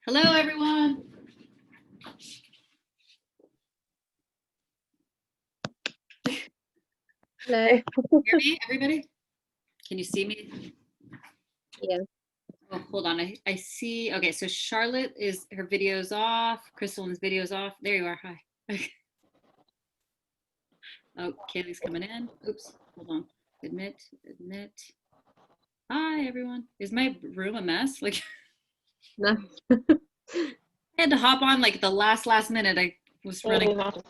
Hello, everyone. Hello. Hear me, everybody? Can you see me? Yeah. Oh, hold on. I see. Okay, so Charlotte her video's off. Crystal's video's off. There you are. Hi. Oh, Kaylee's coming in. Oops. Hold on. Admit. Hi, everyone. Is my room a mess? Like, No. I had to hop on like the last minute. I was running. Okay.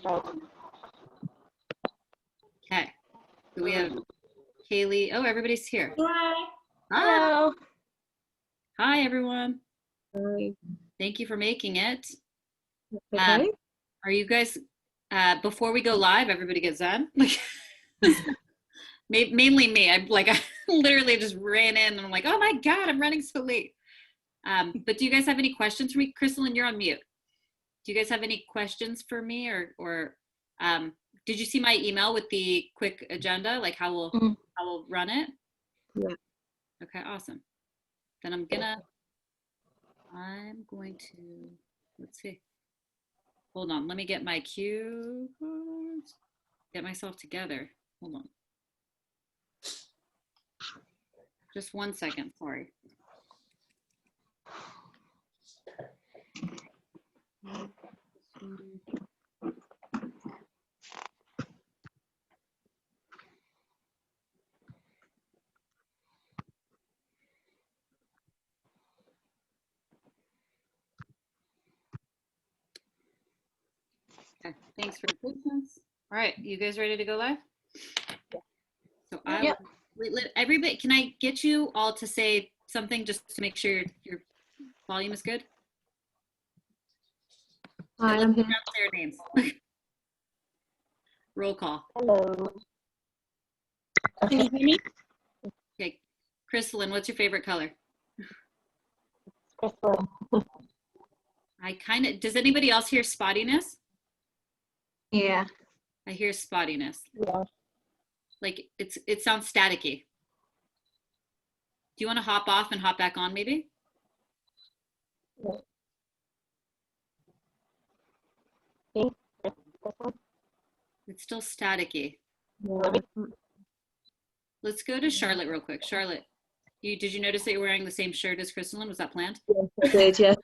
So we have Kaylee. Oh, everybody's here. Hi. Hello. Hi, everyone. Hi. Thank you for making it. Okay. Are you guys, before we go live, everybody gets Zen? Mainly me. I literally just ran in and I'm like, oh my God, I'm running so late. But do you guys have any questions for me? Crystal, and you're on mute. Do you guys have any questions for me or did you see my email with the quick agenda, like how we'll run it? Yeah. Okay, awesome. Then I'm going to, let's see. Hold on, let me get my cue cards. Get myself together. Hold on. Just 1 second, sorry. Okay, thanks for your patience. All right, you guys ready to go live? So everybody, can I get you all to say something just to make sure your volume is good? Hi, I'm here. Their names. Roll call. Hello. Can you hear me? Okay, Crystalline, what's your favorite color? Crystal. Does anybody else hear spottiness? Yeah. I hear spottiness. Yeah. Like it sounds staticky. Do you want to hop off and hop back on maybe? Yeah. It's still staticky. Yeah. Let's go to Charlotte real quick. Charlotte, did you notice that you're wearing the same shirt as Crystalline? Was that planned? Yes, I did, yeah.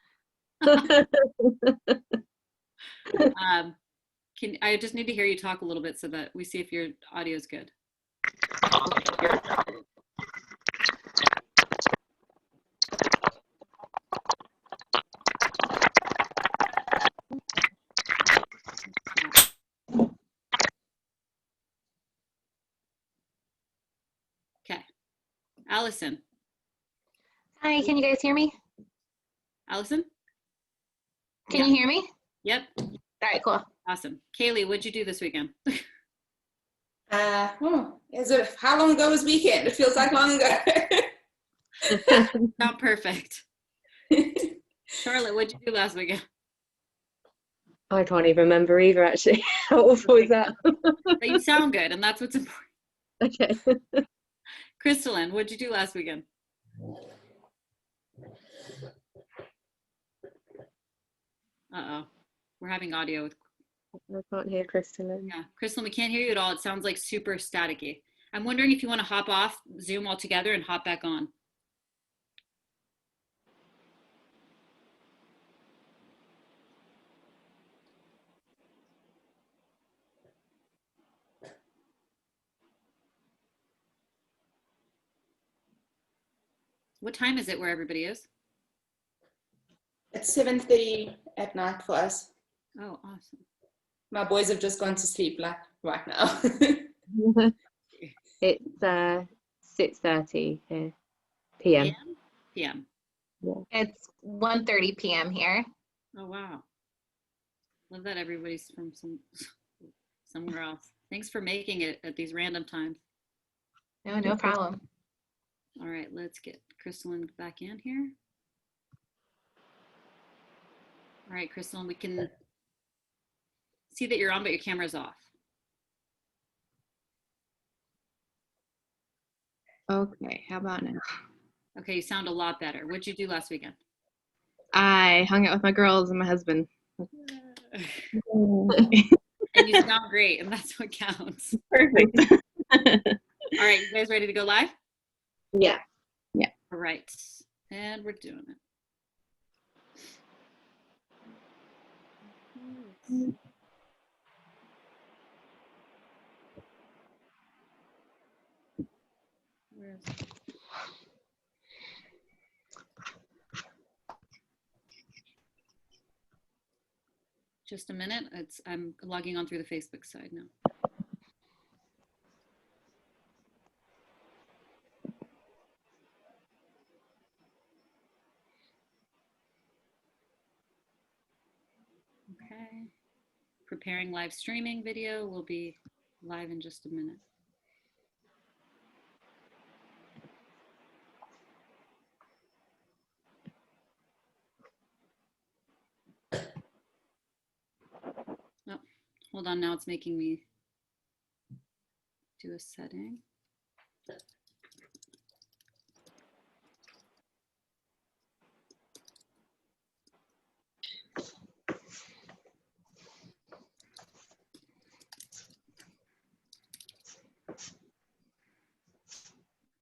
I just need to hear you talk a little bit so that we see if your audio is good. Okay. Allison. Hi, can you guys hear me? Allison? Can you hear me? Yep. All right, cool. Awesome. Kaylee, what'd you do this weekend? How long ago was weekend? It feels like long ago. Not perfect. Charlotte, what'd you do last weekend? I can't even remember either, actually. How awful is that? But you sound good, and that's what's important. Okay. Crystalline, what'd you do last weekend? Uh-oh. We're having audio with... I can't hear Crystalline. Yeah, Crystalline, we can't hear you at all. It sounds like super staticky. I'm wondering if you want to hop off Zoom altogether and hop back on. What time is it where everybody is? It's 7:30 at night for us. Oh, awesome. My boys have just gone to sleep like right now. It's 6:30 here. PM. PM. Yeah. It's 1:30 p.m. here. Oh, wow. Love that everybody's from somewhere else. Thanks for making it at these random times. No problem. All right, let's get Crystalline back in here. All right, Crystalline, we can see that you're on, but your camera's off. Okay, how about now? Okay, you sound a lot better. What'd you do last weekend? I hung out with my girls and my husband. And you sound great, and that's what counts. Perfect. All right, you guys ready to go live? Yeah. All right, and we're doing it. Where is it? Just a minute. I'm logging on through the Facebook side now. Okay. Preparing live streaming video will be live in just a minute. Oh, hold on. Now it's making me do a setting.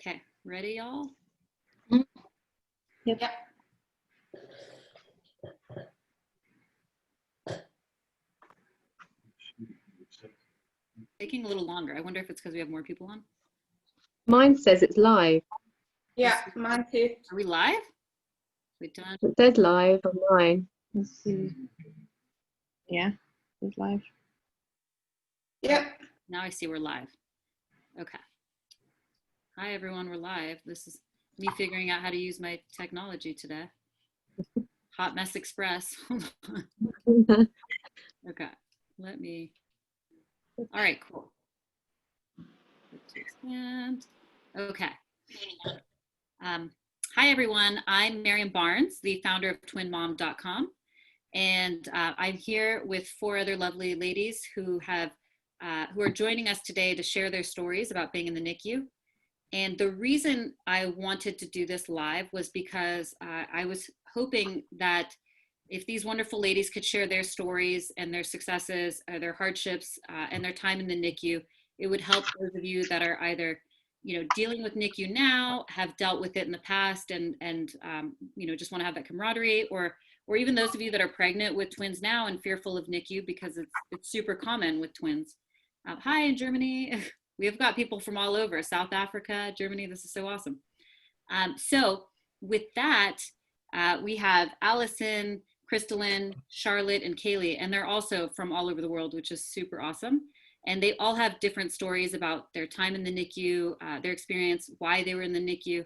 Okay, ready, y'all? Yep. Taking a little longer. I wonder if it's because we have more people on. Mine says it's live. Yeah, mine too. Are we live? We done? It says live on mine. Let's see. Yeah, it's live. Yep. Now I see we're live. Okay. Hi, everyone. We're live. This is me figuring out how to use my technology today. Hot Mess Express. Hold on. Okay. Let me. All right, cool. And okay. Hi, everyone. I'm Mariam Barnes, the founder of twinmom.com. And I'm here with 4 other lovely ladies who are joining us today to share their stories about being in the NICU. And the reason I wanted to do this live was because I was hoping that if these wonderful ladies could share their stories and their successes, their hardships, and their time in the NICU, it would help those of you that are either dealing with NICU now, have dealt with it in the past, and just want to have that camaraderie, or even those of you that are pregnant with twins now and fearful of NICU because it's super common with twins. Hi in Germany. We have got people from all over, South Africa, Germany. This is so awesome. So with that, we have Alison, Crystalline, Charlotte, and Kaylee, and they're also from all over the world, which is super awesome. And they all have different stories about their time in the NICU, their experience, why they were in the NICU.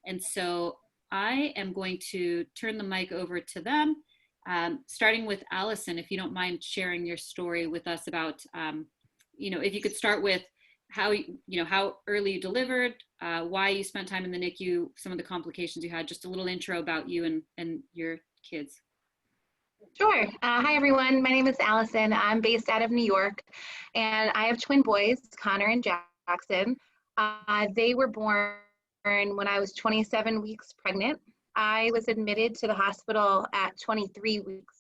And so I am going to turn the mic over to them, starting with Alison, if you don't mind sharing your story with us about, if you could start with how early you delivered, why you spent time in the NICU, some of the complications you had, just a little intro about you and your kids. Sure. Hi, everyone. My name is Allison. I'm based out of New York, and I have twin boys, Connor and Jackson. They were born when I was 27 weeks pregnant. I was admitted to the hospital at 23 weeks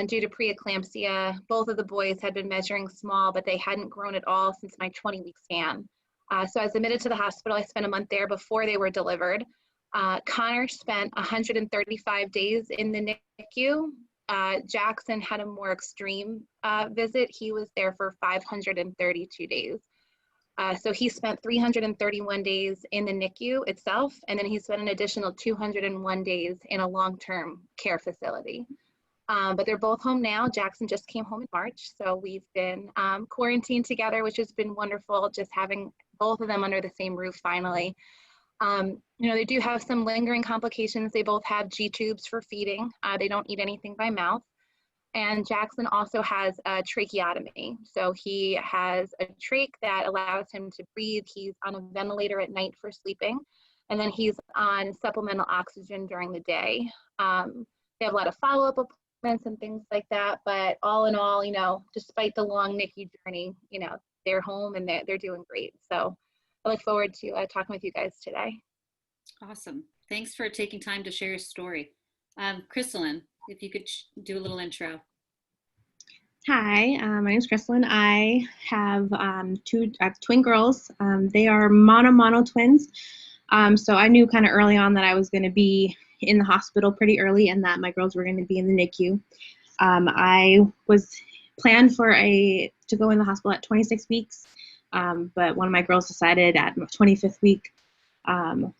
due to preeclampsia. Both of the boys had been measuring small, but they hadn't grown at all since my 20-week scan. So I was admitted to the hospital. I spent a month there before they were delivered. Connor spent 135 days in the NICU. Jackson had a more extreme visit. He was there for 532 days. So he spent 331 days in the NICU itself, and then he spent an additional 201 days in a long-term care facility. But they're both home now. Jackson just came home in March, so we've been quarantined together, which has been wonderful, just having both of them under the same roof finally. They do have some lingering complications. They both have G-tubes for feeding. They don't eat anything by mouth. And Jackson also has a tracheotomy. So he has a trach that allows him to breathe. He's on a ventilator at night for sleeping. And then he's on supplemental oxygen during the day. They have a lot of follow-up appointments and things like that. But all in all, despite the long NICU journey, they're home and they're doing great. So I look forward to talking with you guys today. Awesome. Thanks for taking time to share your story. Crystalline, if you could do a little intro. Hi, my name is Crystalline. I have two twin girls. They are mono twins. So I knew kind of early on that I was going to be in the hospital pretty early and that my girls were going to be in the NICU. I was planned to go in the hospital at 26 weeks, but one of my girls decided at 25th week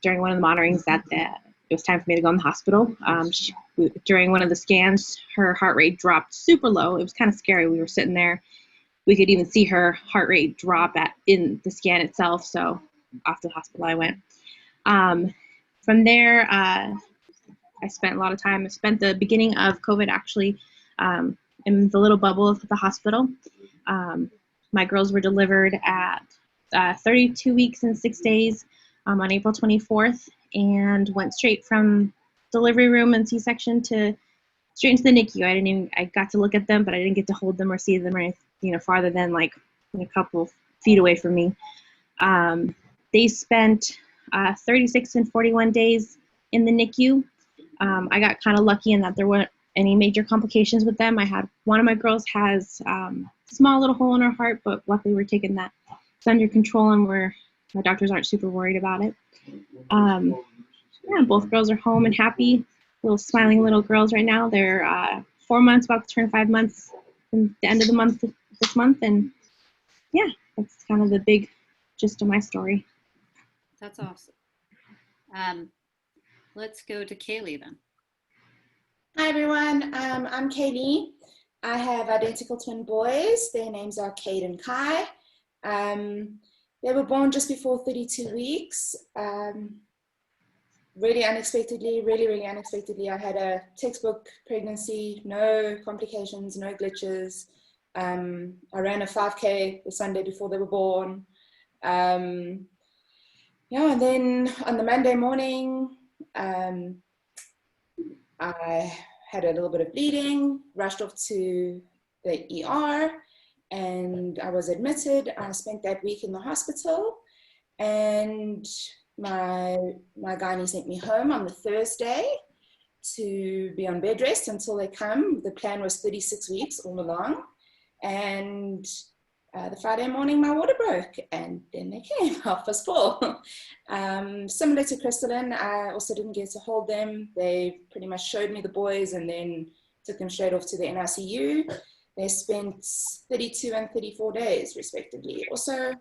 during one of the monitorings that it was time for me to go in the hospital. During one of the scans, her heart rate dropped super low. It was kind of scary. We were sitting there. We could even see her heart rate drop in the scan itself. So off to the hospital I went. From there, I spent a lot of time. I spent the beginning of COVID actually in the little bubble of the hospital. My girls were delivered at 32 weeks and 6 days on April 24th and went straight from delivery room and C-section to straight into the NICU. I got to look at them, but I didn't get to hold them or see them or anything, farther than like a couple feet away from me. They spent 36 and 41 days in the NICU. I got kind of lucky in that there weren't any major complications with them. One of my girls has a small little hole in her heart, but luckily we're taking that. It's under control and my doctors aren't super worried about it. Both girls are home and happy, little smiling little girls right now. They're 4 months, about to turn 5 months in the end of the month this month. And yeah, that's kind of the big gist of my story. That's awesome. Let's go to Kaylee then. Hi everyone, I'm Kaylee. I have identical twin boys. Their names are Cade and Kai. They were born just before 32 weeks. Really unexpectedly, really unexpectedly. I had a textbook pregnancy, no complications, no glitches. I ran a 5K the Sunday before they were born. And then on the Monday morning, I had a little bit of bleeding, rushed off to the ER, and I was admitted. I spent that week in the hospital, and my gynae sent me home on the Thursday to be on bed rest until they come. The plan was 36 weeks all along, and the Friday morning my water broke, and then they came, 4:30. Similar to Crystalline, I also didn't get to hold them. They pretty much showed me the boys and then took them straight off to the NICU. They spent 32 and 34 days respectively. Also,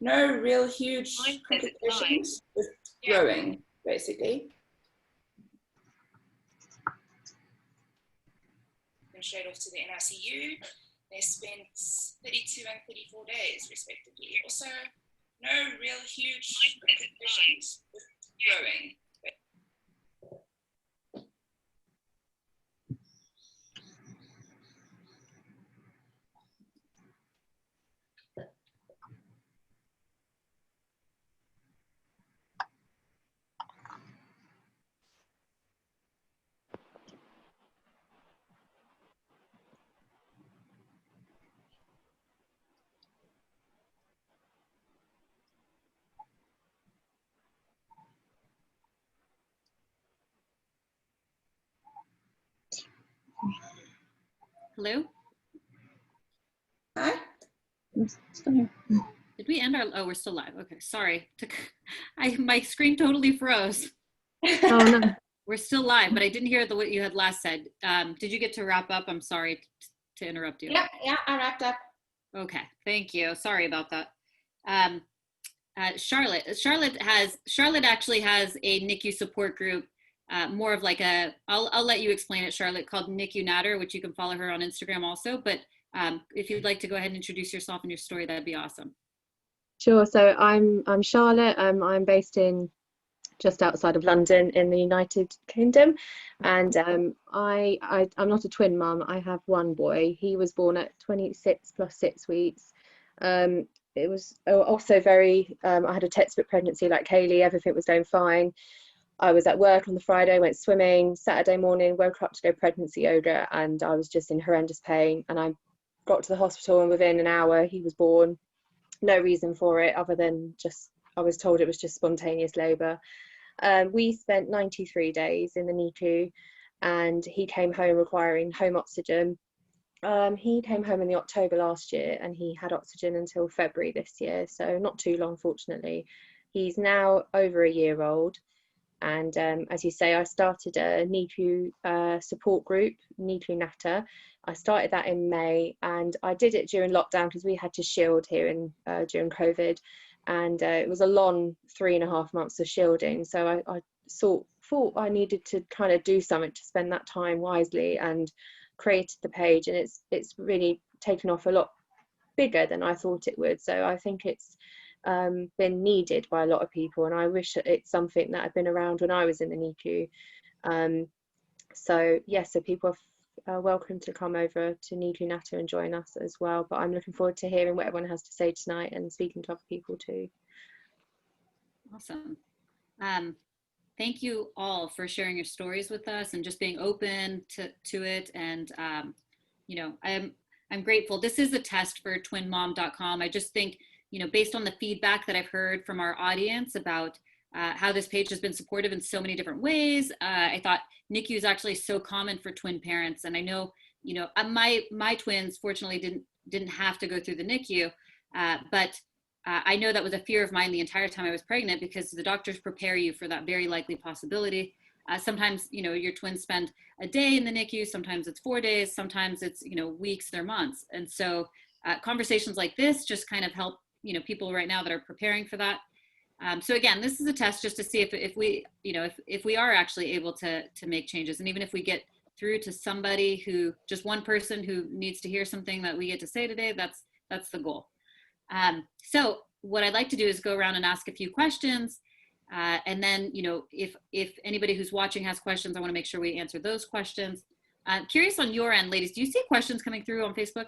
no real huge complications, just growing basically. Them straight off to the NICU. They spent 32 and 34 days, respectively. Also, no real huge complications, just growing. Hello? Hi? I'm still here. Did we end our, oh, we're still live. Okay, sorry. My screen totally froze. Oh no. We're still live, but I didn't hear what you had last said. Did you get to wrap up? I'm sorry to interrupt you. Yeah, I wrapped up. Okay, thank you. Sorry about that. Charlotte actually has a NICU support group, more of like I'll let you explain it, Charlotte, called NICU Natter, which you can follow her on Instagram also. But if you'd like to go ahead and introduce yourself and your story, that'd be awesome. Sure. So I'm Charlotte. I'm based in just outside of London in the United Kingdom, and I'm not a twin mum. I have one boy. He was born at 26 plus 6 weeks. It was also very. I had a textbook pregnancy like Kaylee. Everything was going fine. I was at work on the Friday, went swimming. Saturday morning, woke up to go pregnancy yoga, and I was just in horrendous pain. And I got to the hospital, and within an hour, he was born. No reason for it other than just I was told it was just spontaneous labour. We spent 93 days in the NICU. and he came home requiring home oxygen. He came home in the October last year, and he had oxygen until February this year, so not too long, fortunately. He's now over a year old, and as you say, I started a NICU support group, NICU Natter. I started that in May, and I did it during lockdown because we had to shield here during COVID, and it was a long 3.5 months of shielding. So I thought I needed to kind of do something to spend that time wisely, and created the page, and it's really taken off a lot bigger than I thought it would. So I think it's been needed by a lot of people, and I wish it's something that had been around when I was in the NICU. So yes, so people are welcome to come over to NICU Natter and join us as well, but I'm looking forward to hearing what everyone has to say tonight and speaking to other people too. Awesome. Thank you all for sharing your stories with us and just being open to it. And, you know, I'm grateful. This is a test for twinmom.com. I just think, you know, based on the feedback that I've heard from our audience about how this page has been supportive in so many different ways, I thought NICU is actually so common for twin parents. And I know, you know, my twins fortunately didn't have to go through the NICU, but I know that was a fear of mine the entire time I was pregnant, because the doctors prepare you for that very likely possibility. Sometimes, you know, your twins spend a day in the NICU, sometimes it's 4 days, sometimes it's, you know, weeks or months. And so conversations like this just kind of help, you know, people right now that are preparing for that. So again, this is a test just to see if we, you know, if we are actually able to make changes. And even if we get through to somebody who, just one person who needs to hear something that we get to say today, that's the goal. So what I'd like to do is go around and ask a few questions. And then, you know, if anybody who's watching has questions, I want to make sure we answer those questions. Curious on your end, ladies, do you see questions coming through on Facebook?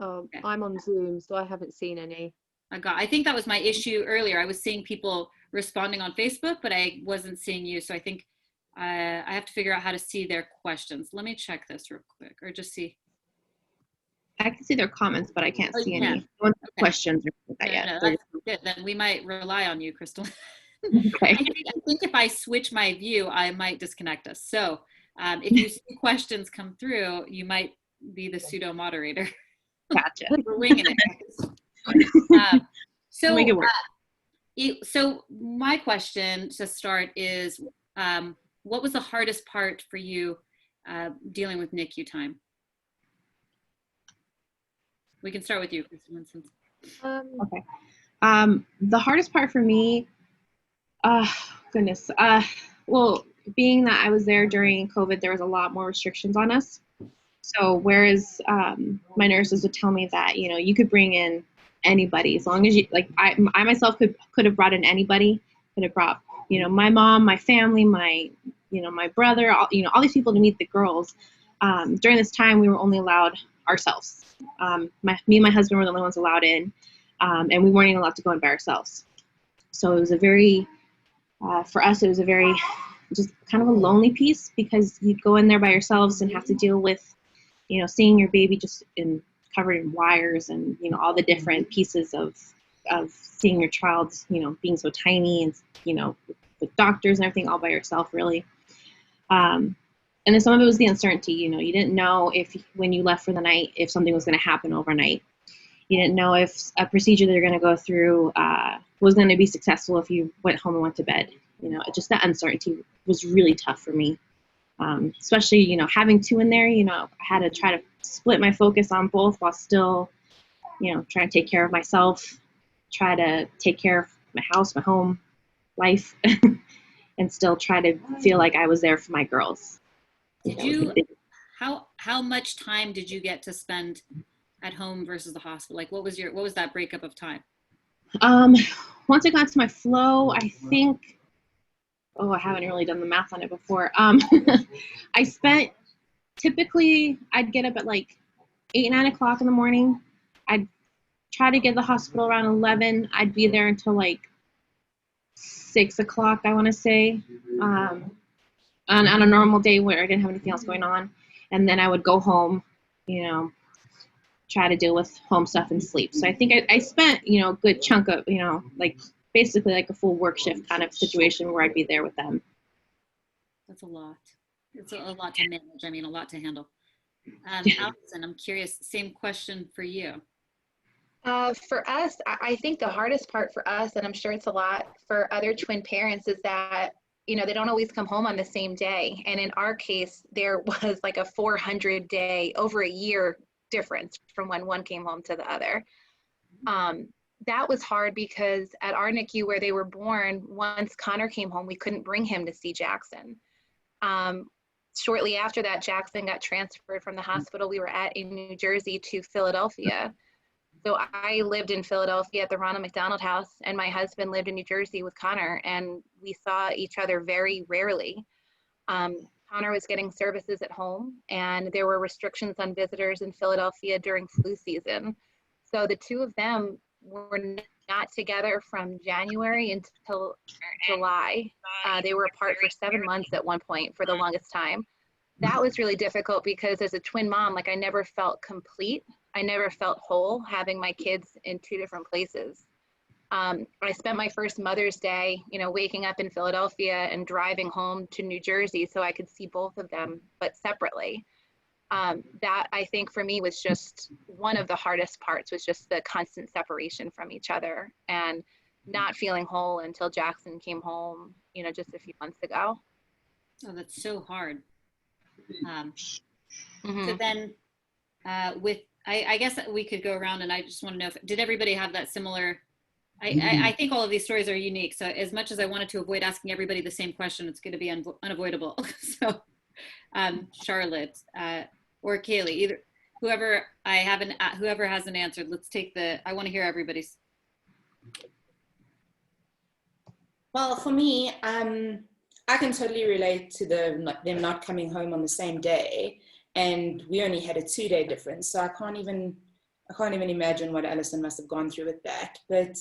Okay. I'm on Zoom, so I haven't seen any. I think that was my issue earlier. I was seeing people responding on Facebook, but I wasn't seeing you. So I think I have to figure out how to see their questions. Let me check this real quick, or just see. I can see their comments, but I can't see any. Okay. Questions or that yet. No, that's good. Then we might rely on you, Crystal. Okay. I think if I switch my view, I might disconnect us. So if you see questions come through, you might be the pseudo moderator. Gotcha. We're winging it. So Make it work. So my question to start is, what was the hardest part for you dealing with NICU time? We can start with you, Kristen. Okay. The hardest part for me, well, being that I was there during COVID, there was a lot more restrictions on us. So whereas my nurses would tell me that, you know, you could bring in anybody as long as you, like, I myself could have brought in anybody, could have brought, you know, my mom, my family, my, you know, my brother, all these people to meet the girls. During this time, we were only allowed ourselves. Me and my husband were the only ones allowed in, and we weren't even allowed to go in by ourselves. So it was a very, for us, it was a very, just kind of a lonely piece, because you'd go in there by yourselves and have to deal with, you know, seeing your baby just covered in wires, and, you know, all the different pieces of seeing your child, you know, being so tiny, and, you know, with doctors and everything, all by yourself, really. And then some of it was the uncertainty. You know, you didn't know if, when you left for the night, if something was going to happen overnight. You didn't know if a procedure that you're going to go through was going to be successful if you went home and went to bed. You know, just that uncertainty was really tough for me. Especially, you know, having two in there, you know, I had to try to split my focus on both while still, you know, trying to take care of myself, try to take care of my house, my home, life, and still try to feel like I was there for my girls. How much time did you get to spend at home versus the hospital? Like, what was that breakup of time? Once I got to my flow, I think, I haven't really done the math on it before. I spent, typically I'd get up at like 8, 9 o'clock in the morning. I'd try to get to the hospital around 11. I'd be there until like 6 o'clock, I want to say. On a normal day where I didn't have anything else going on. And then I would go home, you know, try to deal with home stuff and sleep. So I think I spent, you know, a good chunk of, you know, like basically like a full work shift kind of situation where I'd be there with them. That's a lot. It's a lot to manage. I mean, a lot to handle. Alison, I'm curious, same question for you. For us, I think the hardest part for us, and I'm sure it's a lot for other twin parents, is that, you know, they don't always come home on the same day. And in our case, there was like a 400-day, over a year difference from when one came home to the other. That was hard because at our NICU where they were born, once Connor came home, we couldn't bring him to see Jackson. Shortly after that, Jackson got transferred from the hospital we were at in New Jersey to Philadelphia. So I lived in Philadelphia at the Ronald McDonald House, and my husband lived in New Jersey with Connor, and we saw each other very rarely. Connor was getting services at home, and there were restrictions on visitors in Philadelphia during flu season. So the two of them were not together from January until July. They were apart for 7 months at one point for the longest time. That was really difficult because as a twin mom, like I never felt complete. I never felt whole having my kids in two different places. I spent my first Mother's Day, you know, waking up in Philadelphia and driving home to New Jersey so I could see both of them, but separately. That I think for me was just one of the hardest parts, was just the constant separation from each other and not feeling whole until Jackson came home, you know, just a few months ago. Oh, that's so hard. Mm-hmm. So then I guess that we could go around, and I just want to know, did everybody have that similar, I think all of these stories are unique. So as much as I wanted to avoid asking everybody the same question, it's going to be unavoidable. So Charlotte or Kaylee, either whoever hasn't answered, let's take I want to hear everybody's. Well, for me, I can totally relate to them not coming home on the same day, and we only had a 2-day difference. So I can't even imagine what Alison must have gone through with that. But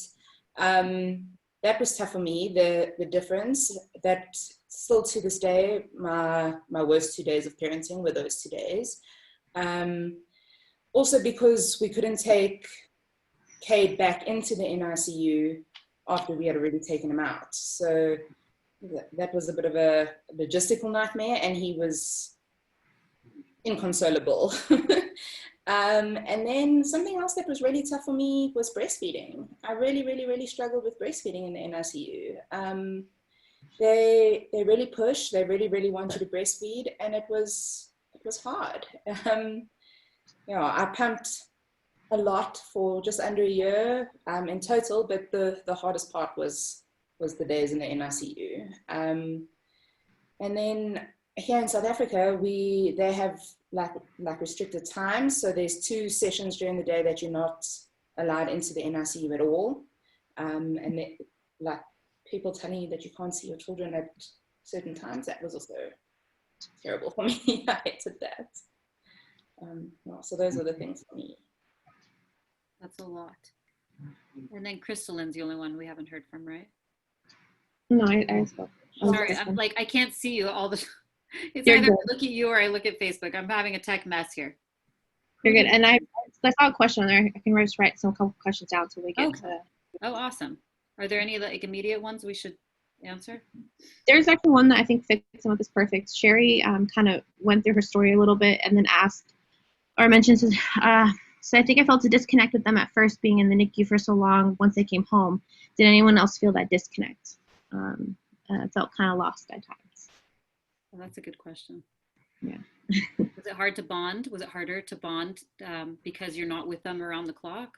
that was tough for me. The difference that still to this day, my worst 2 days of parenting were those 2 days. Also because we couldn't take Cade back into the NICU after we had already taken him out. So that was a bit of a logistical nightmare, and he was inconsolable. And then something else that was really tough for me was breastfeeding. I really struggled with breastfeeding in the NICU. They really pushed, they really wanted to breastfeed, and it was hard. You know, I pumped a lot for just under a year in total, but the hardest part was the days in the NICU. And then here in South Africa, they have like restricted times. So there's 2 sessions during the day that you're not allowed into the NICU at all. And like people telling you that you can't see your children at certain times, that was also terrible for me. I hated that. So those are the things for me. That's a lot. And then Crystalline's the only one we haven't heard from, right? No, I spoke. Sorry, I'm like, I can't see you all the It's You're either good. I look at you or I look at Facebook. I'm having a tech mess here. You're good. And I saw a question on there. I can just write some couple questions out so we get to. Oh, awesome. Are there any like immediate ones we should answer? There's actually one that I think fits in with this perfect. Sherry kind of went through her story a little bit and then asked or mentioned, so I think I felt a disconnect with them at first, being in the NICU for so long. Once they came home, did anyone else feel that disconnect? I felt kind of lost at times. Well, that's a good question. Yeah. Was it hard to bond? Was it harder to bond because you're not with them around the clock?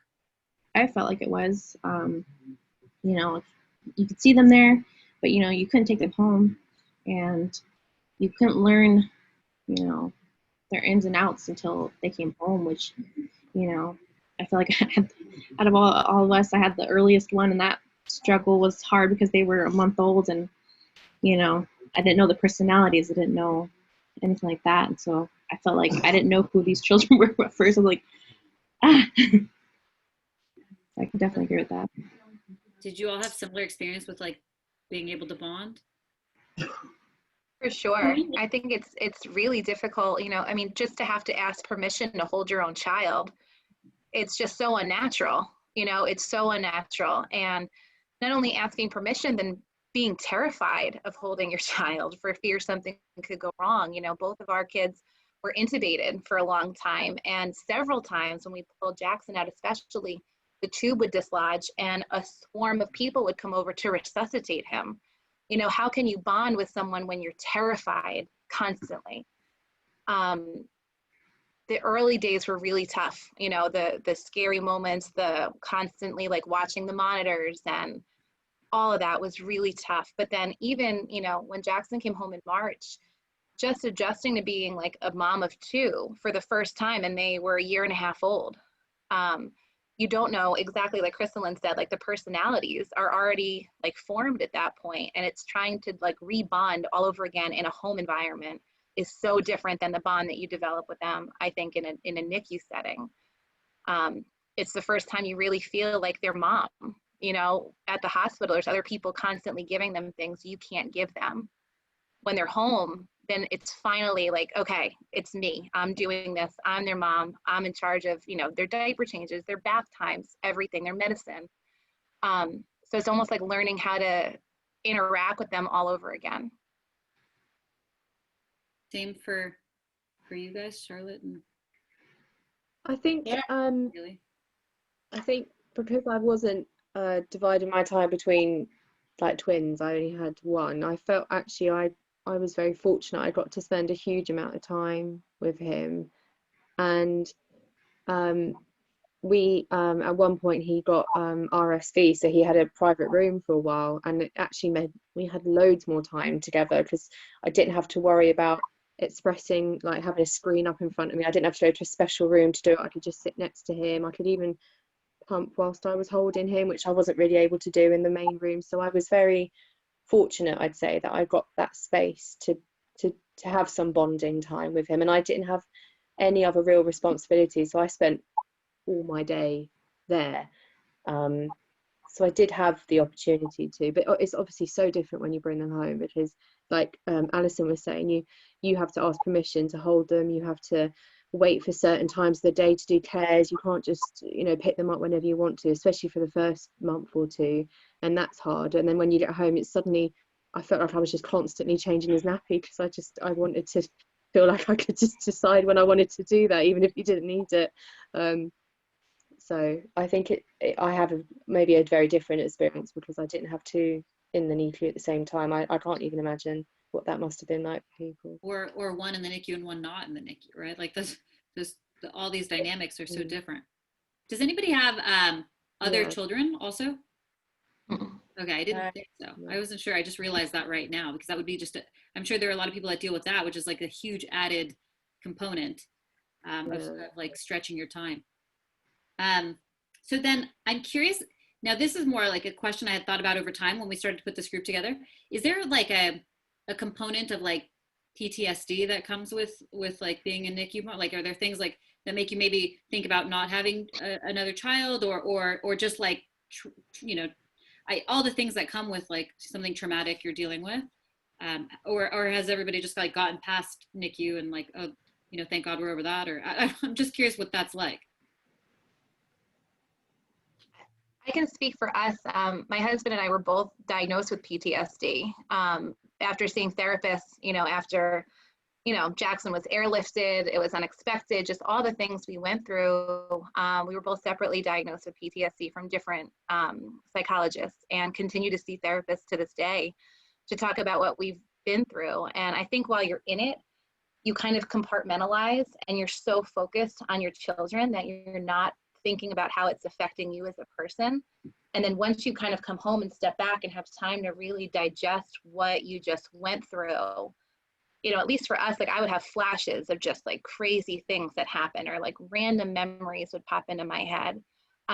I felt like it was. You know, you could see them there, but you know, you couldn't take them home, and you couldn't learn, you know, their ins and outs until they came home. Which, you know, I feel like out of all of us, I had the earliest one, and that struggle was hard because they were a month old, and you know, I didn't know the personalities. I didn't know anything like that, and so I felt like I didn't know who these children were at first. I was like, I can definitely agree with that. Did you all have similar experience with like being able to bond? For sure. I think it's really difficult, you know, I mean, just to have to ask permission to hold your own child. It's just so unnatural, you know, it's so unnatural. And not only asking permission, then being terrified of holding your child for fear something could go wrong. You know, both of our kids were intubated for a long time, and several times when we pulled Jackson out, especially, the tube would dislodge and a swarm of people would come over to resuscitate him. You know, how can you bond with someone when you're terrified constantly? The early days were really tough. You know, the scary moments, the constantly like watching the monitors and all of that was really tough. But then even, you know, when Jackson came home in March, just adjusting to being like a mom of two for the first time, and they were a year and a half old. You don't know exactly, like Crystalline said, like the personalities are already like formed at that point, and it's trying to like rebond all over again in a home environment is so different than the bond that you develop with them, I think, in a NICU setting. It's the first time you really feel like their mom. You know, at the hospital, there's other people constantly giving them things you can't give them. When they're home, then it's finally like, okay, it's me. I'm doing this. I'm their mom. I'm in charge of, you know, their diaper changes, their bath times, everything, their medicine. So it's almost like learning how to interact with them all over again. Same for you guys, Charlotte and I think Yeah. Haley? I think because I wasn't dividing my time between like twins, I only had one. I felt actually I was very fortunate. I got to spend a huge amount of time with him, and we at one point he got RSV, so he had a private room for a while, and it actually meant we had loads more time together because I didn't have to worry about expressing, like having a screen up in front of me. I didn't have to go to a special room to do it. I could just sit next to him. I could even pump whilst I was holding him, which I wasn't really able to do in the main room. So I was very fortunate, I'd say, that I got that space to have some bonding time with him, and I didn't have any other real responsibilities, so I spent all my day there. So I did have the opportunity to, but it's obviously so different when you bring them home, because like Alison was saying, you have to ask permission to hold them, you have to wait for certain times of the day to do cares. You can't just, you know, pick them up whenever you want to, especially for the first month or two, and that's hard. And then when you get home, it's suddenly, I felt like I was just constantly changing his nappy because I wanted to feel like I could just decide when I wanted to do that, even if you didn't need it. So I think I have maybe a very different experience because I didn't have two in the NICU at the same time. I can't even imagine what that must have been like for people. Or one in the NICU and one not in the NICU, right? Like all these dynamics are so different. Does anybody have other children also? Okay, I didn't think so. I wasn't sure. I just realized that right now, because that would be I'm sure there are a lot of people that deal with that, which is like a huge added component of like stretching your time. So then I'm curious, now this is more like a question I had thought about over time when we started to put this group together. Is there like a component of like PTSD that comes with like being a NICU? Like, are there things like that make you maybe think about not having another child, or just like, you know, all the things that come with like something traumatic you're dealing with, or has everybody just like gotten past NICU and like, oh, you know, thank God we're over that? Or I'm just curious what that's like. I can speak for us. My husband and I were both diagnosed with PTSD after seeing therapists, you know, after, you know, Jackson was airlifted, it was unexpected, just all the things we went through. We were both separately diagnosed with PTSD from different psychologists, and continue to see therapists to this day to talk about what we've been through. And I think while you're in it, you kind of compartmentalize and you're so focused on your children that you're not thinking about how it's affecting you as a person. And then once you kind of come home and step back and have time to really digest what you just went through, you know, at least for us, like I would have flashes of just like crazy things that happen, or like random memories would pop into my head.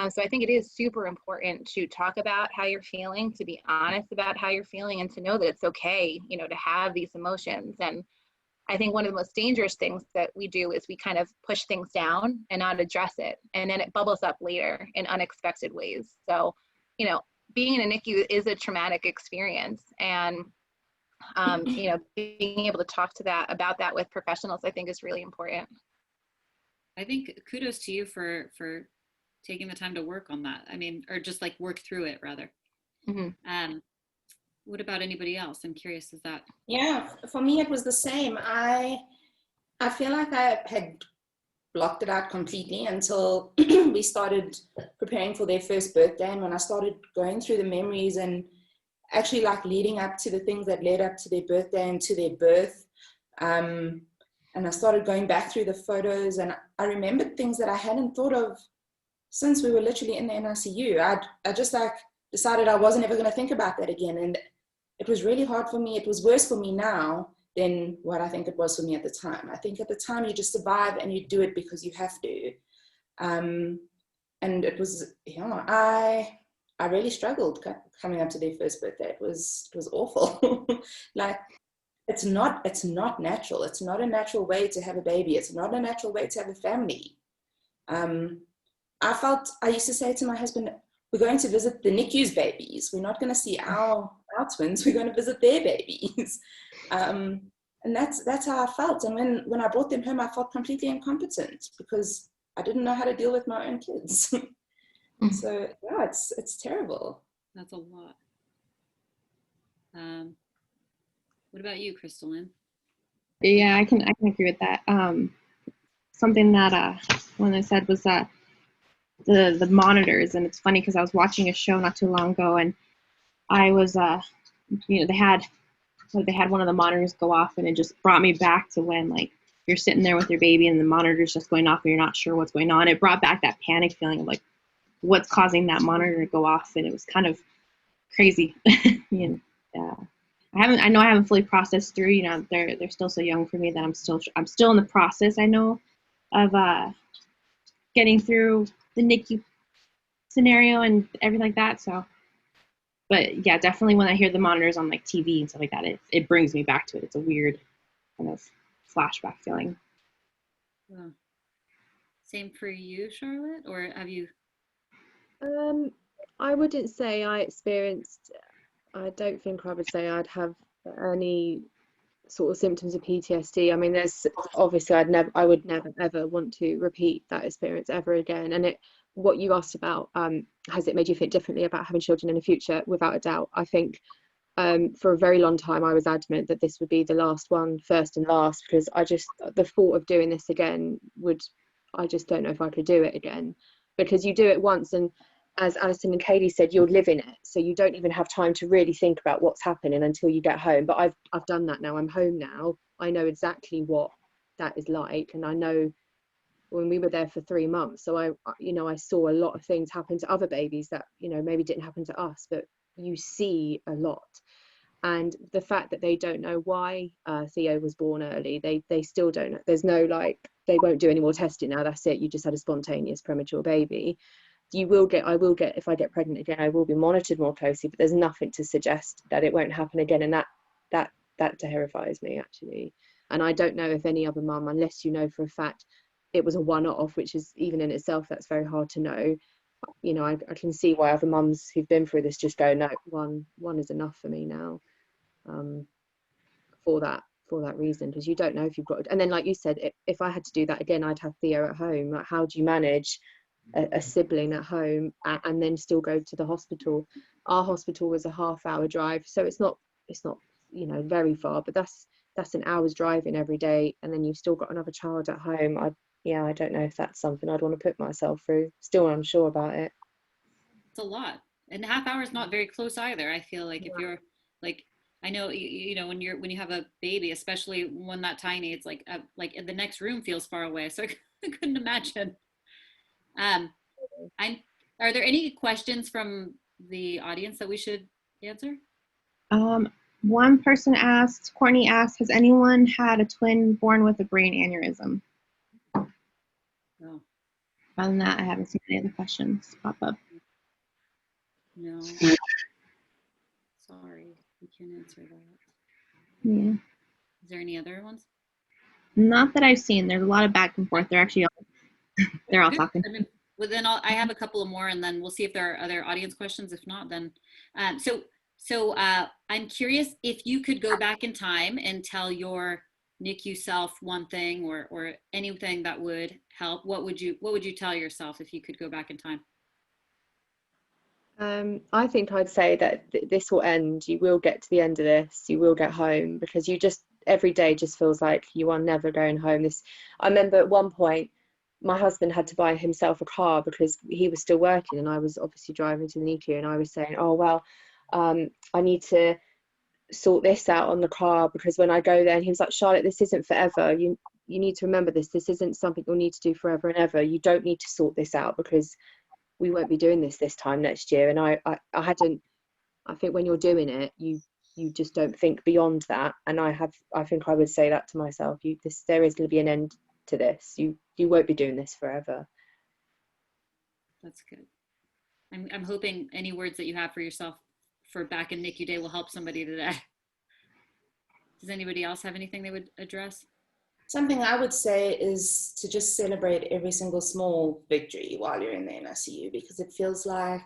So I think it is super important to talk about how you're feeling, to be honest about how you're feeling, and to know that it's okay, you know, to have these emotions. And I think one of the most dangerous things that we do is we kind of push things down and not address it. And then it bubbles up later in unexpected ways. So, you know, being in a NICU is a traumatic experience. And, you know, being able to talk about that with professionals, I think is really important. I think kudos to you for taking the time to work on that. I mean, or just like work through it rather. What about anybody else? I'm curious, is that? Yeah, for me, it was the same. I feel like I had blocked it out completely until we started preparing for their first birthday. And when I started going through the memories and actually like leading up to the things that led up to their birthday and to their birth, and I started going back through the photos, and I remembered things that I hadn't thought of since we were literally in the NICU. I just like decided I wasn't ever going to think about that again. And it was really hard for me. It was worse for me now than what I think it was for me at the time. I think at the time you just survive and you do it because you have to. And it was, I really struggled coming up to their first birthday. It was awful. Like, it's not natural. It's not a natural way to have a baby. It's not a natural way to have a family. I used to say to my husband, we're going to visit the NICU's babies. We're not going to see our twins. We're going to visit their babies. And that's how I felt. And when I brought them home, I felt completely incompetent because I didn't know how to deal with my own kids. So yeah, it's terrible. That's a lot. What about you, Crystalline? Yeah, I can agree with that. Something that when I said was the monitors, and it's funny because I was watching a show not too long ago, and I was they had one of the monitors go off, and it just brought me back to when like you're sitting there with your baby and the monitor's just going off and you're not sure what's going on. It brought back that panic feeling of like what's causing that monitor to go off, and it was kind of crazy. I know I haven't fully processed through, they're still so young for me that I'm still in the process, I know, of getting through the NICU scenario and everything like that. So, but yeah, definitely when I hear the monitors on like TV and stuff like that, it brings me back to it. It's a weird kind of flashback feeling. Well, same for you, Charlotte, or have you? I wouldn't say I experienced, I don't think I would say I'd have any sort of symptoms of PTSD. I mean, there's obviously I would never ever want to repeat that experience ever again. And what you asked about, has it made you think differently about having children in the future? Without a doubt. I think for a very long time I was adamant that this would be the last one, first and last, because the thought of doing this again I just don't know if I could do it again, because you do it once, and as Alison and Katie said, you're living it, so you don't even have time to really think about what's happening until you get home. But I've done that now. I'm home now. I know exactly what that is like, and I know when we were there for 3 months, so I saw a lot of things happen to other babies that maybe didn't happen to us, but you see a lot. And the fact that they don't know why Theo was born early, they still don't know. There's no they won't do any more testing now, that's it, you just had a spontaneous premature baby. I will get, if I get pregnant again, I will be monitored more closely, but there's nothing to suggest that it won't happen again. And that terrifies me, actually. And I don't know if any other mum, unless you know for a fact it was a one-off, which is even in itself, that's very hard to know. I can see why other mums who've been through this just go, no, one is enough for me now, for that reason, because you don't know if you've got, and then like you said, if I had to do that again, I'd have Theo at home. Like, how do you manage a sibling at home and then still go to the hospital? Our hospital was a half-hour drive, so it's not very far, but that's an hour's driving every day, and then you've still got another child at home. I don't know if that's something I'd want to put myself through. Still unsure about it. It's a lot, and half hour is not very close either. I feel like if you're like, I know when you have a baby, especially one that tiny, it's like the next room feels far away. So I couldn't imagine. Are there any questions from the audience that we should answer? One person asked, Courtney asked, has anyone had a twin born with a brain aneurysm? No. Other than that, I haven't seen any other questions pop up. No. Sorry, we can't answer that. Yeah. Is there any other ones? Not that I've seen. There's a lot of back and forth. They're actually all talking. I mean, well, then I have a couple of more, and then we'll see if there are other audience questions. If not, then so I'm curious if you could go back in time and tell your NICU self one thing or anything that would help. What would you tell yourself if you could go back in time? I think I'd say that this will end. You will get to the end of this. You will get home, because you just, every day just feels like you are never going home. I remember at one point, my husband had to buy himself a car because he was still working, and I was obviously driving to the NICU, and I was saying, oh, well, I need to sort this out on the car because when I go there, and he was like, Charlotte, this isn't forever. You need to remember this. This isn't something you'll need to do forever and ever. You don't need to sort this out because we won't be doing this time next year. And I think when you're doing it, you just don't think beyond that. And I think I would say that to myself. There is going to be an end to this. You won't be doing this forever. That's good. I'm hoping any words that you have for yourself for back in NICU day will help somebody today. Does anybody else have anything they would address? Something I would say is to just celebrate every single small victory while you're in the NICU, because it feels like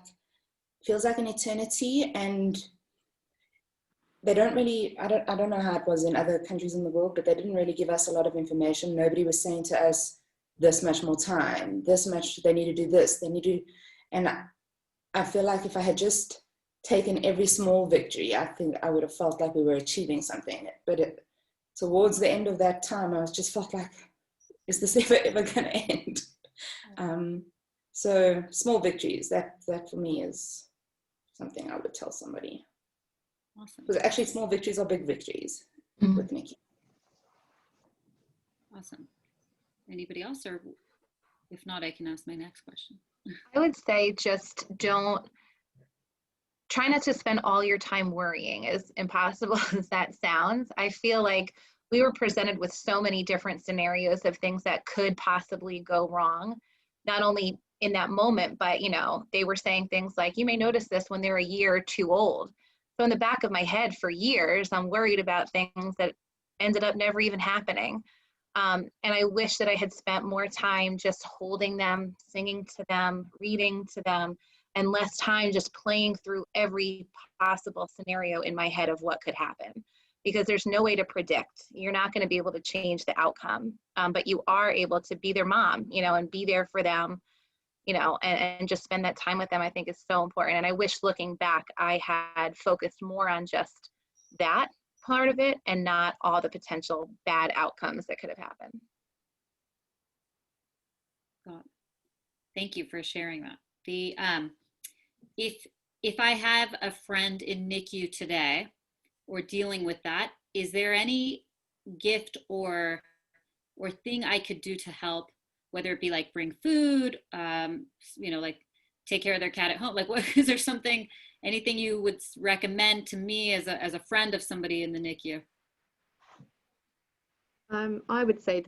an eternity, and they don't really, I don't know how it was in other countries in the world, but they didn't really give us a lot of information. Nobody was saying to us this much more time, this much, they need to do this, they need to, and I feel like if I had just taken every small victory, I think I would have felt like we were achieving something. But towards the end of that time, I was just felt like, is this ever going to end? So small victories, that for me is something I would tell somebody. Awesome. Because actually small victories are big victories with NICU. Awesome. Anybody else? Or if not, I can ask my next question. I would say just try not to spend all your time worrying, as impossible as that sounds. I feel like we were presented with so many different scenarios of things that could possibly go wrong, not only in that moment, but they were saying things like, you may notice this when they're a year or two old. So in the back of my head for years, I'm worried about things that ended up never even happening. And I wish that I had spent more time just holding them, singing to them, reading to them, and less time just playing through every possible scenario in my head of what could happen. Because there's no way to predict. You're not going to be able to change the outcome, but you are able to be their mom, and be there for them, and just spend that time with them, I think is so important. And I wish looking back, I had focused more on just that part of it and not all the potential bad outcomes that could have happened. God, thank you for sharing that. The if I have a friend in NICU today or dealing with that, is there any gift or thing I could do to help, whether it be like bring food, like take care of their cat at home? Like, is there anything you would recommend to me as a friend of somebody in the NICU? I would say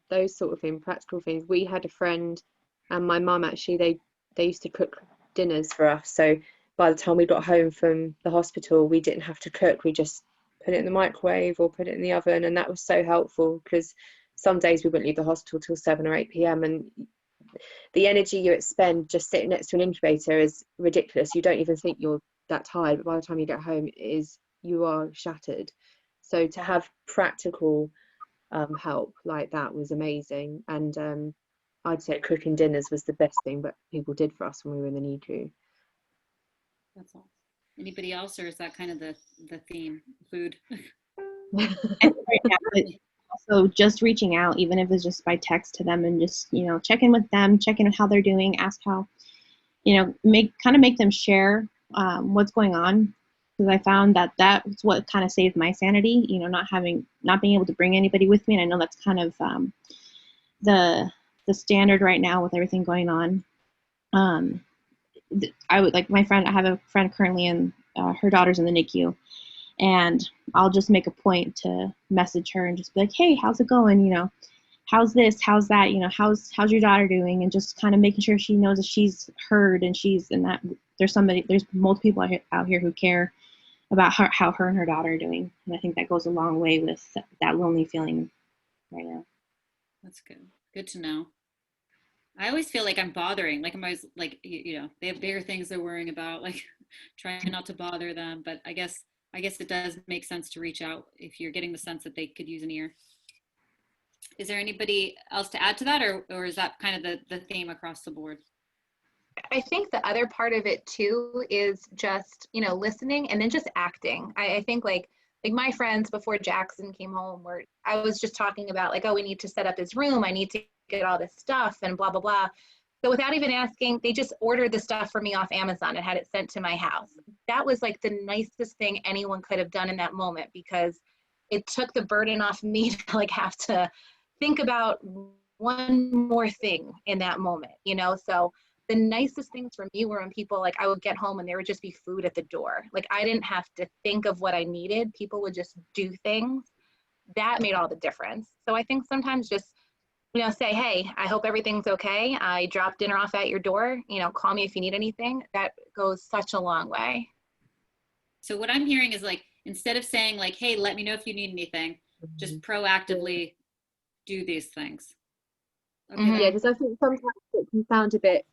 those sort of things, practical things. We had a friend, and my mum actually, they used to cook dinners for us. So by the time we got home from the hospital, we didn't have to cook. We just put it in the microwave or put it in the oven, and that was so helpful because some days we wouldn't leave the hospital till 7 or 8 p.m. and the energy you expend just sitting next to an incubator is ridiculous. You don't even think you're that tired, but by the time you get home, you are shattered. So to have practical help like that was amazing. And I'd say cooking dinners was the best thing that people did for us when we were in the NICU. That's all. Anybody else, or is that kind of the theme? Food. Also just reaching out, even if it's just by text to them, and just check in with them, check in on how they're doing, ask how, make them share what's going on, because I found that's what kind of saved my sanity, not being able to bring anybody with me. And I know that's kind of the standard right now with everything going on. I would like I have a friend currently in her daughter's in the NICU, and I'll just make a point to message her and just be like, hey, how's it going? How's this? How's that? How's your daughter doing? And just kind of making sure she knows that she's heard and that there's multiple people out here who care about how her and her daughter are doing. And I think that goes a long way with that lonely feeling right now. That's good. Good to know. I always feel like I'm bothering, like I'm always like, they have bigger things they're worrying about, like trying not to bother them. But I guess it does make sense to reach out if you're getting the sense that they could use an ear. Is there anybody else to add to that, or is that kind of the theme across the board? I think the other part of it too is just, listening and then just acting. I think like my friends before Jackson came home I was just talking about like, oh, we need to set up his room. I need to get all this stuff and blah, blah, blah. So without even asking, they just ordered the stuff for me off Amazon and had it sent to my house. That was like the nicest thing anyone could have done in that moment, because it took the burden off me to like have to think about one more thing in that moment, So the nicest things for me were when people, like, I would get home and there would just be food at the door. Like, I didn't have to think of what I needed. People would just do things. That made all the difference. So I think sometimes just, say, hey, I hope everything's okay. I dropped dinner off at your door. Call me if you need anything. That goes such a long way. So what I'm hearing is like, instead of saying like, hey, let me know if you need anything, just proactively do these things. Okay. Yeah, because I think sometimes it can sound a bit,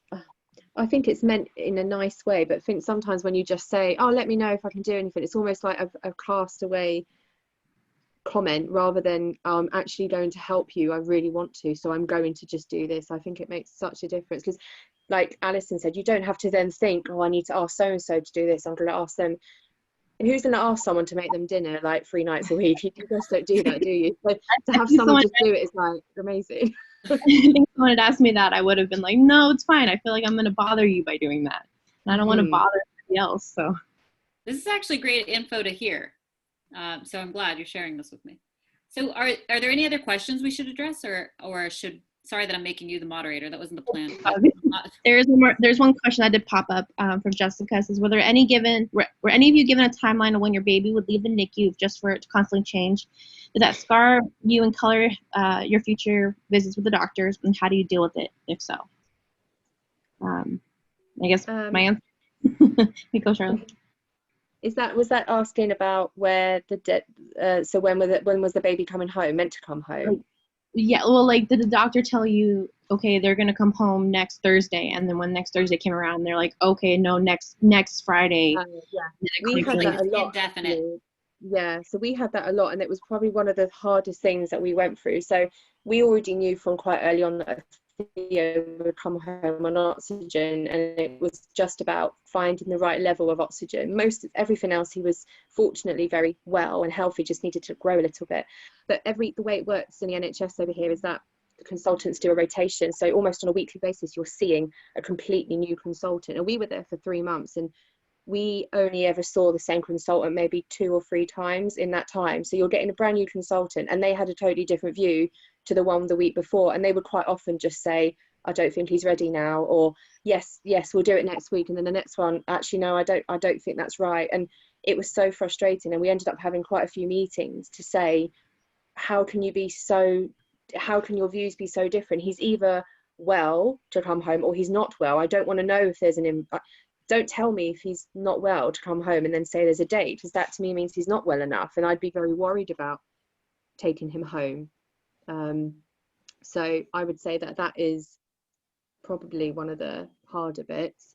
I think it's meant in a nice way, but I think sometimes when you just say, oh, let me know if I can do anything, it's almost like a castaway comment rather than I'm actually going to help you. I really want to, so I'm going to just do this. I think it makes such a difference, because like Alison said, you don't have to then think, oh, I need to ask so-and-so to do this. I'm going to ask them. And who's going to ask someone to make them dinner like 3 nights a week? You just don't do that, do you? So to have someone just do it is like amazing. I think someone had asked me that, I would have been like, no, it's fine. I feel like I'm going to bother you by doing that. And I don't want to bother anybody else. So this is actually great info to hear. So I'm glad you're sharing this with me. So are there any other questions we should address, or sorry that I'm making you the moderator. That wasn't the plan. There's one question that did pop up from Jessica. It says, were any of you given a timeline of when your baby would leave the NICU just for it to constantly change? Does that scar you and color your future visits with the doctors? And how do you deal with it, if so? I guess my answer. You go, Charlotte. Was that asking about where so when was the baby coming home, meant to come home? Yeah, well, like, did the doctor tell you, okay, they're gonna come home next Thursday, and then when next Thursday came around, they're like, okay, no, next Friday. Yeah, we had that a lot. Indefinite. Yeah, so we had that a lot, and it was probably one of the hardest things that we went through. So we already knew from quite early on that Theo would come home on oxygen, and it was just about finding the right level of oxygen. Everything else, he was fortunately very well and healthy, just needed to grow a little bit. But the way it works in the NHS over here is that the consultants do a rotation, so almost on a weekly basis you're seeing a completely new consultant. And we were there for 3 months, and we only ever saw the same consultant maybe 2 or 3 times in that time. So you're getting a brand new consultant, and they had a totally different view to the one the week before, and they would quite often just say, I don't think he's ready now, or yes, we'll do it next week. And then the next one, actually, no, I don't think that's right. And it was so frustrating, and we ended up having quite a few meetings to say, how can your views be so different? He's either well to come home, or he's not well. I don't want to know if there's don't tell me if he's not well to come home and then say there's a date, because that to me means he's not well enough, and I'd be very worried about taking him home. So I would say that is probably one of the harder bits.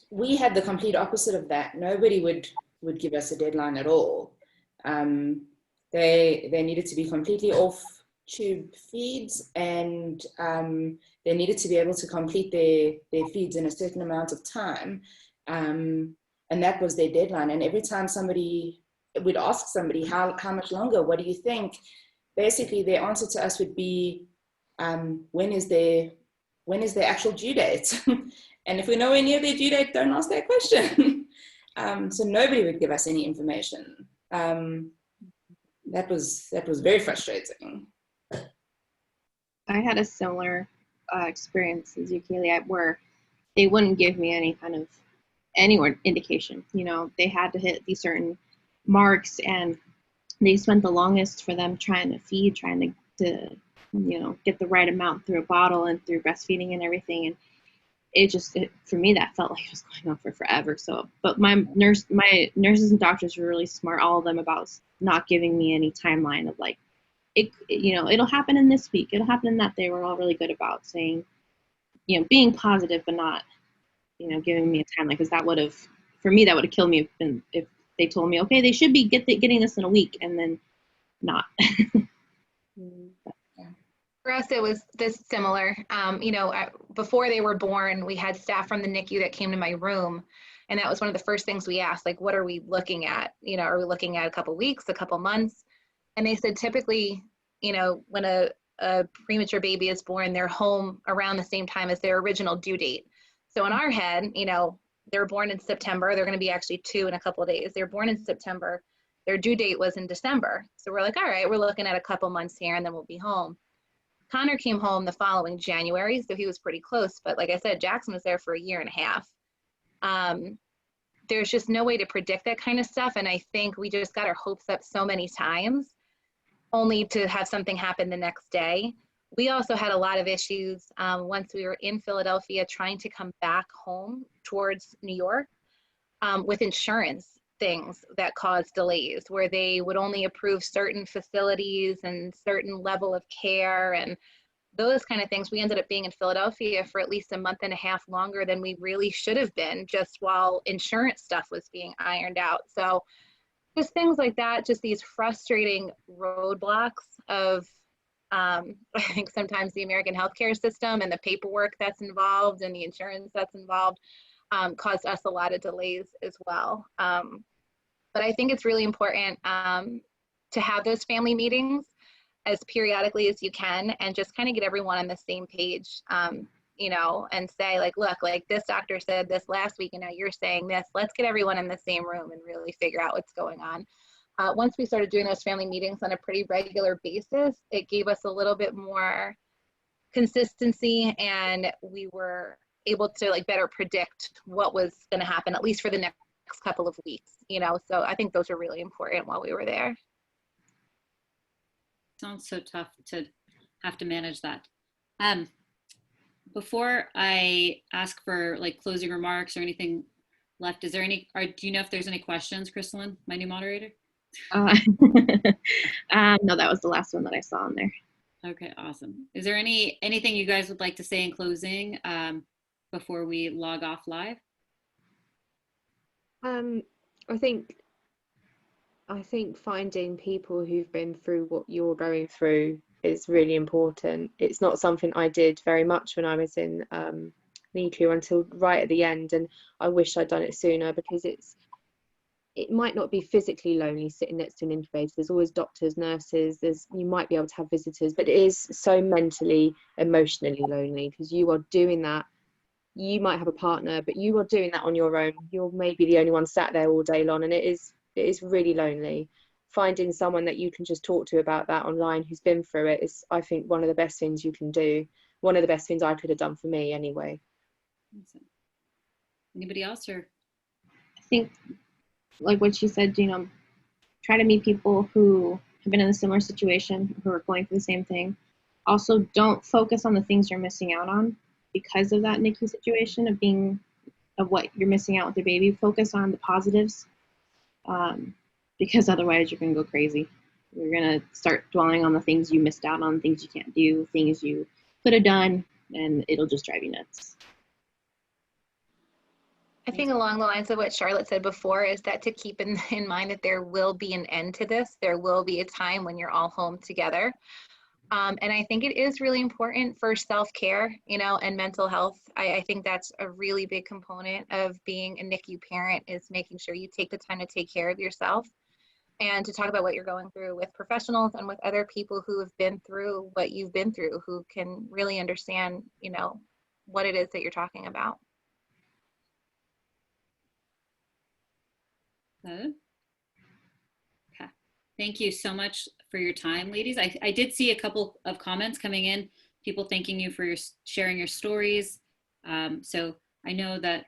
We had the complete opposite of that. Nobody would give us a deadline at all. They needed to be completely off tube feeds, and they needed to be able to complete their feeds in a certain amount of time, and that was their deadline. And every time we'd ask somebody, how much longer, what do you think, basically their answer to us would be, when is their actual due date? And if we're nowhere near their due date, don't ask that question. So nobody would give us any information. That was very frustrating. I had a similar experience as you, Kaylee, where they wouldn't give me any kind of indication. They had to hit these certain marks, and they spent the longest for them trying to feed, trying to get the right amount through a bottle and through breastfeeding and everything. And for me, that felt like it was going on for forever. So, but my nurses and doctors were really smart, all of them, about not giving me any timeline of like, it'll happen in this week, it'll happen in that. They were all really good about saying, being positive, but not, giving me a timeline, because that would have killed me if they told me, okay, they should be getting this in a week, and then not. For us, it was this similar. before they were born, we had staff from the NICU that came to my room. And that was one of the first things we asked, like, what are we looking at? You know, are we looking at a couple weeks, a couple months? And they said, typically, you know, when a premature baby is born, they're home around the same time as their original due date. So in our head, you know, they were born in September. They're going to be actually 2 in a couple of days. They're born in September. Their due date was in December. So we're like, all right, we're looking at a couple months here and then we'll be home. Connor came home the following January, so he was pretty close. But like I said, Jackson was there for 1.5 years. There's just no way to predict that kind of stuff. And I think we just got our hopes up so many times only to have something happen the next day. We also had a lot of issues once we were in Philadelphia trying to come back home towards New York with insurance things that caused delays, where they would only approve certain facilities and certain level of care and those kind of things. We ended up being in Philadelphia for at least 1.5 months longer than we really should have been, just while insurance stuff was being ironed out. So just things like that, just these frustrating roadblocks of I think sometimes the American healthcare system and the paperwork that's involved and the insurance that's involved caused us a lot of delays as well. But I think it's really important to have those family meetings as periodically as you can and just kind of get everyone on the same page, you know, and say like, look, like this doctor said this last week and now you're saying this. Let's get everyone in the same room and really figure out what's going on. Once we started doing those family meetings on a pretty regular basis, it gave us a little bit more consistency and we were able to like better predict what was going to happen, at least for the next couple of weeks, you know. So I think those are really important while we were there. Sounds so tough to have to manage that. Before I ask for like closing remarks or anything left, is there any, or do you know if there's any questions, Crystalline, my new moderator? No, that was the last one that I saw on there. Okay, awesome. Is there anything you guys would like to say in closing before we log off live? I think finding people who've been through what you're going through is really important. It's not something I did very much when I was in NICU until right at the end, and I wish I'd done it sooner, because it might not be physically lonely sitting next to an incubator. There's always doctors, nurses, you might be able to have visitors, but it is so mentally, emotionally lonely, because you are doing that. You might have a partner, but you are doing that on your own. You're maybe the only one sat there all day long, and it is really lonely. Finding someone that you can just talk to about that online who's been through it is, I think, one of the best things you can do. One of the best things I could have done for me anyway. Anybody else? Or I think, like what she said, you know, try to meet people who have been in a similar situation, who are going through the same thing. Also, don't focus on the things you're missing out on because of that NICU situation of what you're missing out with your baby. Focus on the positives, because otherwise you're going to go crazy. You're going to start dwelling on the things you missed out on, things you can't do, things you could have done, and it'll just drive you nuts. I think along the lines of what Charlotte said before is that to keep in mind that there will be an end to this. There will be a time when you're all home together. And I think it is really important for self-care, you know, and mental health. I think that's a really big component of being a NICU parent, is making sure you take the time to take care of yourself and to talk about what you're going through with professionals and with other people who have been through what you've been through, who can really understand, you know, what it is that you're talking about. okay. Thank you so much for your time, ladies. I did see a couple of comments coming in, people thanking you for sharing your stories. So I know that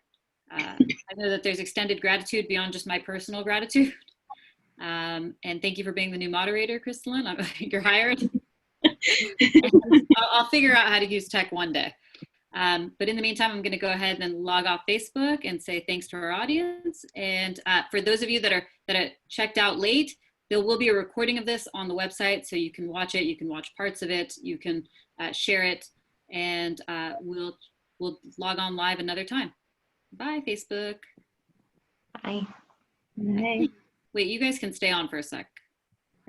there's extended gratitude beyond just my personal gratitude. And thank you for being the new moderator, Crystalline. You're hired. I'll figure out how to use tech one day. But in the meantime, I'm going to go ahead and log off Facebook and say thanks to our audience. And for those of you that are checked out late, there will be a recording of this on the website, so you can watch it. You can watch parts of it. You can share it, and we'll log on live another time. Bye, Facebook. Bye. Bye. Wait, you guys can stay on for a sec.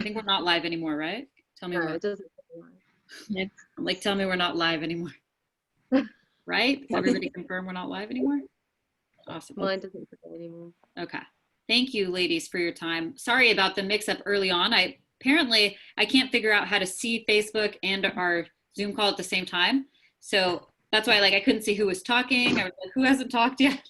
I think we're not live anymore, right? Tell me No, more. it doesn't. Like, tell me we're not live anymore. right? Does everybody confirm we're not live anymore? Awesome. Mine doesn't say anymore. Okay. Thank you, ladies, for your time. Sorry about the mix-up early on. Apparently I can't figure out how to see Facebook and our Zoom call at the same time. So that's why I couldn't see who was talking. I was like, who hasn't talked yet?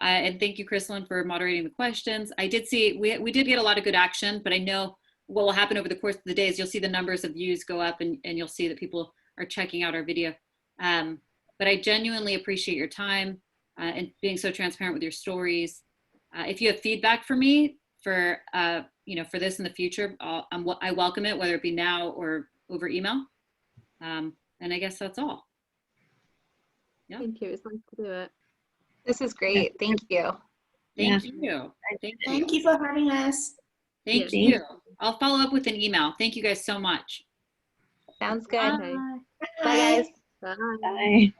And thank you, Chrislyn, for moderating the questions. I did see, we did get a lot of good action, but I know what will happen over the course of the days, you'll see the numbers of views go up and you'll see that people are checking out our video. But I genuinely appreciate your time and being so transparent with your stories. If you have feedback for me for this in the future, I welcome it, whether it be now or over email. And I guess that's all. Yeah. Thank you. It's nice to do it. This is great. Thank you. Thank you. Thank you for having us. Thank Yeah. you. I'll follow up with an email. Thank you guys so much. Sounds good. Okay. Bye, guys. Bye. Bye.